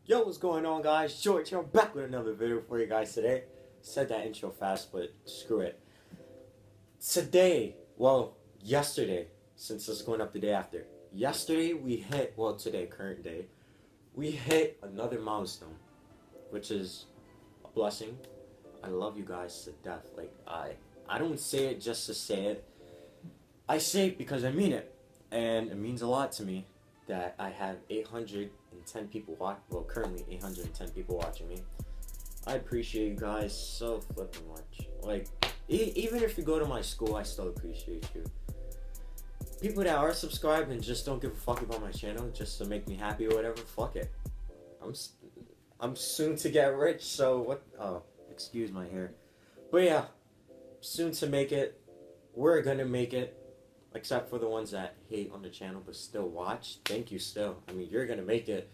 Yo, what's going on, guys? George here. I'm back with another video for you guys today. Said that intro fast, but screw it. Today, well, yesterday, since it's going up the day after. Yesterday, we hit, well, today, current day, we hit another milestone, which is a blessing. I love you guys to death. Like, I don't say it just to say it. I say it because I mean it. And it means a lot to me that I have 810 people well, currently 810 people watching me. I appreciate you guys so flipping much. Like, even if you go to my school, I still appreciate you. People that are subscribed and just don't give a fuck about my channel just to make me happy or whatever, fuck it. I'm soon to get rich, so what? Oh, excuse my hair. But yeah, soon to make it. We're gonna make it. Except for the ones that hate on the channel but still watch. Thank you still. I mean, you're gonna make it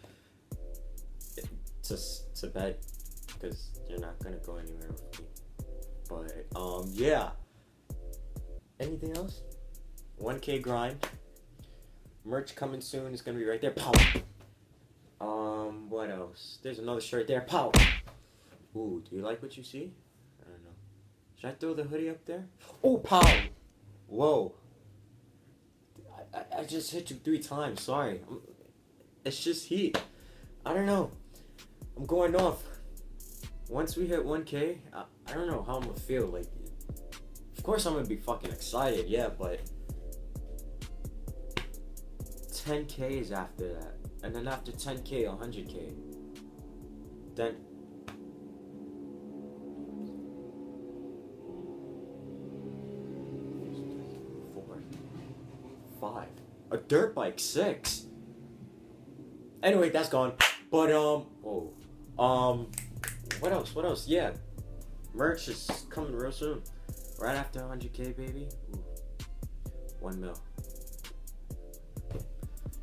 to bed because you're not gonna go anywhere with me. But yeah. Anything else? 1K grind. Merch coming soon. It's gonna be right there. Pow. What else? There's another shirt there. Pow. Ooh, do you like what you see? I don't know. Should I throw the hoodie up there? Oh, pow. Whoa. I just hit you 3 times, sorry. It's just heat. I don't know. I'm going off. Once we hit 1K, I don't know how I'm gonna feel. Like, of course I'm gonna be fucking excited, yeah, but 10K is after that. And then after 10K, 100K. Then... 5. A dirt bike, 6. Anyway, that's gone. But whoa. What else? Yeah, merch is coming real soon. Right after 100K, baby. Ooh. 1 mil.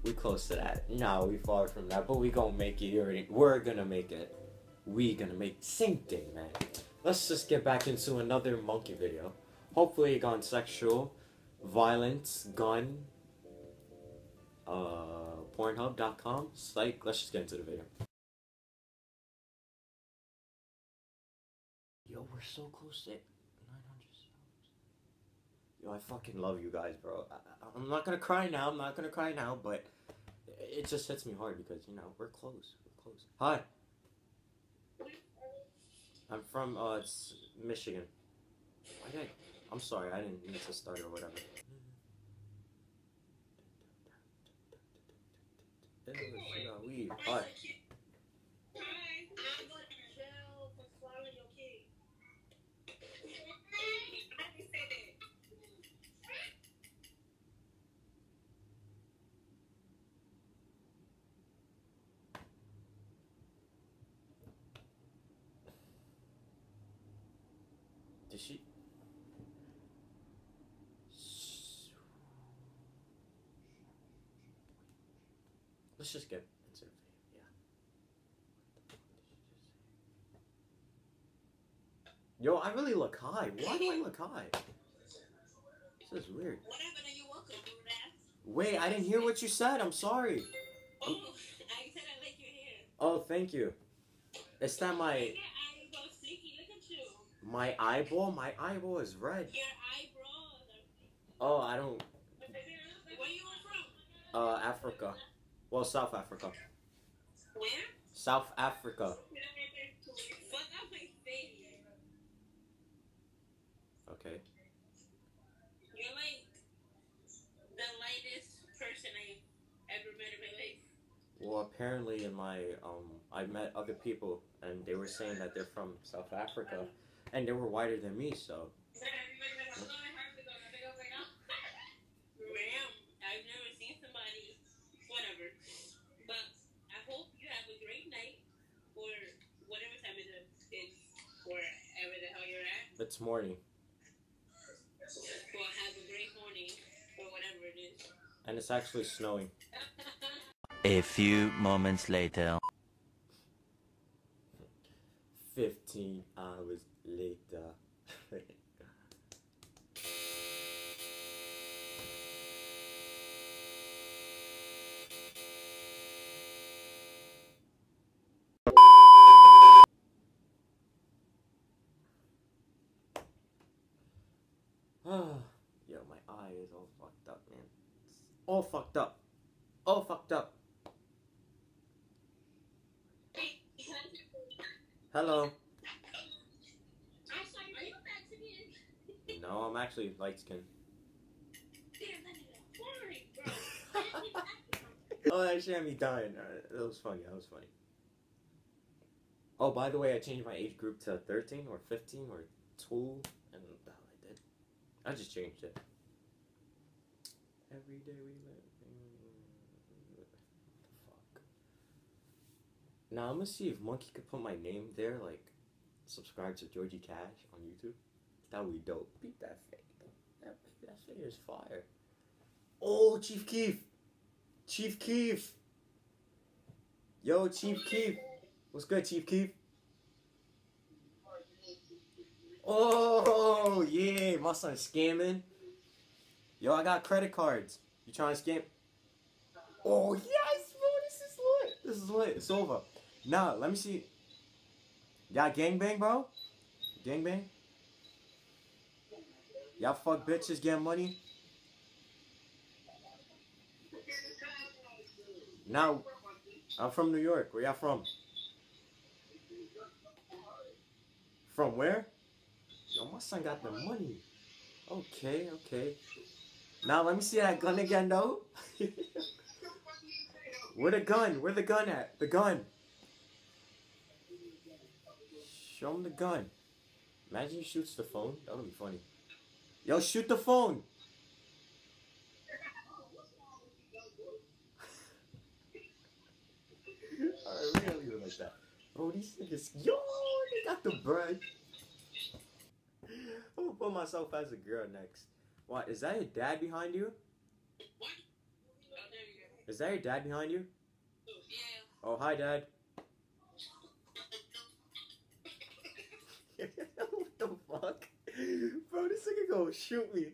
We close to that. No, we far from that, but we gonna make it. We're gonna make it. We gonna make same thing, man. Let's just get back into another monkey video. Hopefully it gone sexual, violence, gun, Pornhub.com. Like, let's just get into the video. Yo, we're so close to 900 subs. Yo, I fucking love you guys, bro. I'm not gonna cry now, but it just hits me hard because, you know, we're close. Hi. I'm from, Michigan. I'm sorry, I didn't mean to start or whatever. Weed. Hi. Did she? Let's just get into the video, yeah. Yo, I really look high. Why do I look high? This is weird. Wait, I didn't hear what you said. I'm sorry. I said I like your hair. Oh, thank you. It's not my... My eyeball? My eyeball is red. Your eyebrows are... Oh, I don't... Where you from? Africa. Well, South Africa. Where? South Africa. Fuck out my face. Okay. You're like the lightest person I've ever met in my life. Well, apparently in my, I met other people and they were saying that they're from South Africa and they were whiter than me, so. Ma'am, I've never seen somebody, whatever. But I hope you have a great night or whatever time it is, wherever the hell you're at. It's morning. Well, have a great morning or whatever it is. And it's actually snowing. A few moments later. 15 hours later. All fucked up. All fucked up. Hello. No, I'm actually light skinned. Oh, that shit had me dying. That was funny. That was funny. Oh, by the way, I changed my age group to 13 or 15 or 2, and the hell I did. I just changed it. Every day we live. What the fuck? Now I'm gonna see if Monkey could put my name there, like subscribe to Georgie Cash on YouTube. That would be dope. Beat that fake. That fake is fire. Oh, Chief Keef. Chief Keef. Yo, Chief Keef. What's good, Chief Keef? Oh, yeah. My son's scamming. Yo, I got credit cards. You trying to scam? Oh, yes, bro. This is lit. This is lit. It's over. Nah, let me see. Y'all gangbang, bro? Gangbang? Y'all fuck bitches, get money? Now, I'm from New York. Where y'all from? From where? Yo, my son got the money. Okay, okay. Now, let me see that gun again, though. Where the gun? Where the gun at? The gun. Show him the gun. Imagine he shoots the phone. That would be funny. Yo, shoot the phone. Alright, we're gonna leave it like that. Bro, these niggas, yo, they got the bread. I'm gonna put myself as a girl next. What, is that your dad behind you? Is that your dad behind you? Yeah. Oh, hi, Dad. What the fuck? Bro, this nigga gonna shoot me.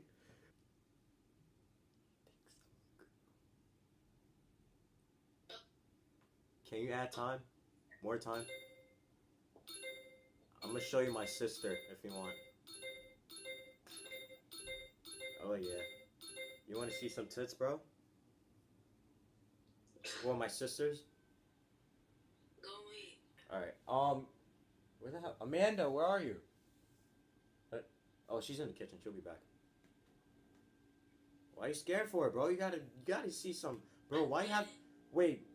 Can you add time? More time? I'm gonna show you my sister if you want. Oh yeah. You wanna see some tits, bro? Well, my sisters? Go away. Alright, where the hell? Amanda, where are you? Oh, she's in the kitchen. She'll be back. Why are you scared for it, bro? You gotta see some. Bro, why you have. Wait.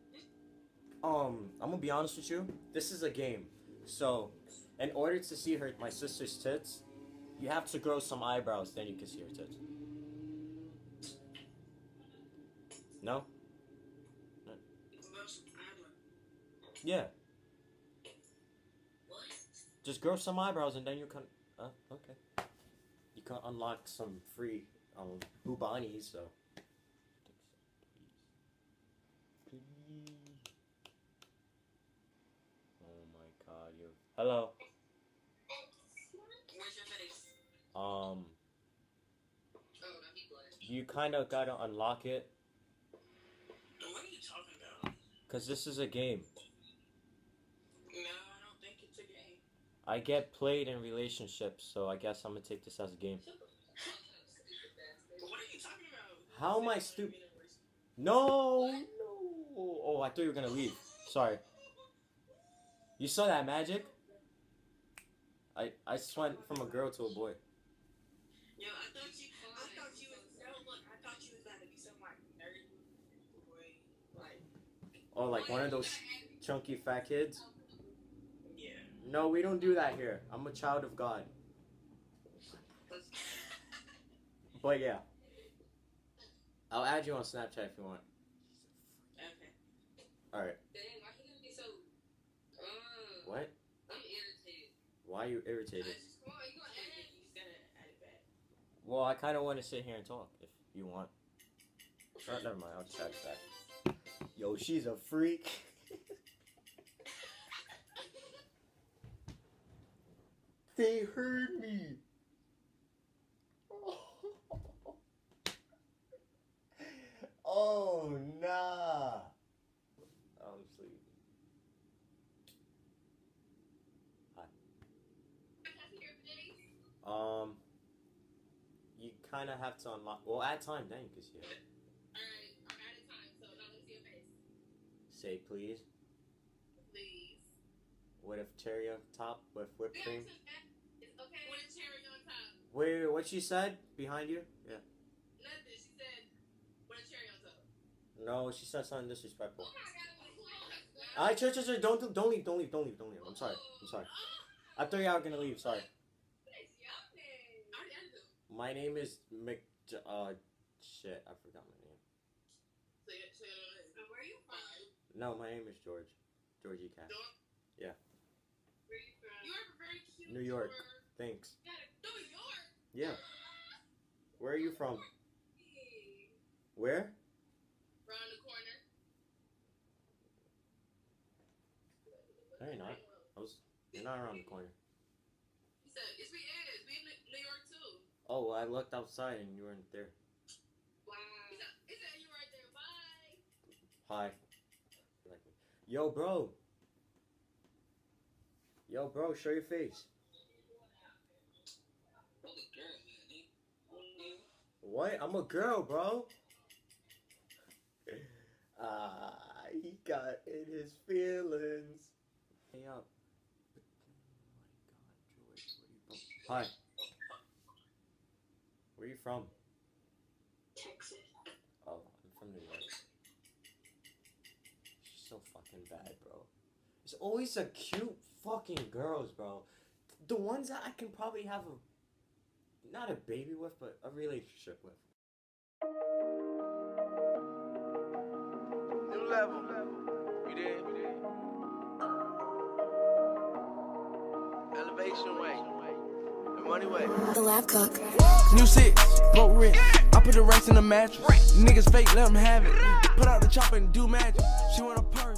I'm gonna be honest with you. This is a game. So, in order to see my sister's tits, you have to grow some eyebrows, then you can see her tits. No? No. Yeah. What? Just grow some eyebrows and then you can. Okay. You can unlock some free Bubani's, so. Please. Oh my god, you. Hello. Where's your face? Um, Oh, that'd be blood. you kind of gotta unlock it. What are you talking about? Cause this is a game. No, I don't think it's a game. I get played in relationships, so I guess I'm gonna take this as a game. What are you talking about? How am I stupid? No, no. Oh, I thought you were gonna leave. Sorry. You saw that magic? I just went from a girl to a boy. Yo, I thought you was, no, look, I thought you was about to be some, like, nerdy boy, like. Oh, like one of those chunky fat kids? Yeah. No, we don't do that here. I'm a child of God. But yeah. I'll add you on Snapchat if you want. Okay. Alright. Dang, why he gonna be so, What? I'm irritated. Why are you irritated? Come on, you gonna add it? You just gotta add it back. Well, I kind of want to sit here and talk if you want. Oh, never mind. I'll just add it back. Yo, she's a freak. They heard me. Oh, nah. I'm sleeping. Hi. You kind of have to unlock. Well, add time, then you can see it. Alright. Say please. Please. With a cherry on top with whipped cream. It's okay. With a cherry on top. Wait, what she said? Behind you? Yeah. Nothing. She said with a cherry on top. No, she said something disrespectful. Oh my God. Alright, chill. Don't leave. I'm sorry. I thought y'all were gonna leave. Sorry. My name is shit. I forgot my name. Where are you from? No, my name is George. Georgie Cat. Yeah. Where are you from? You are very cute. New York. Thanks. New York? Yeah. Where are you from? Where? Around the corner. No, you're not. You're not around the corner. He said, yes, we is. We in New York, too. Oh, I looked outside and you weren't there. Wow. He said you right there. Bye. Hi. Yo, bro. Show your face. What? I'm a girl, bro. He got in his feelings. Hey up. Oh my God, George, where are you from? Hi. Where are you from? Texas. Oh, I'm from New York. She's so fucking bad, bro. It's always the cute fucking girls, bro. The ones that I can probably have not a baby with, but a relationship with. New level. You did. Elevation way. The money way. The lab cook. New six, broke wrist. I put the racks in the mattress. Niggas fake, let them have it. Put out the chopper and do magic. She want a purse.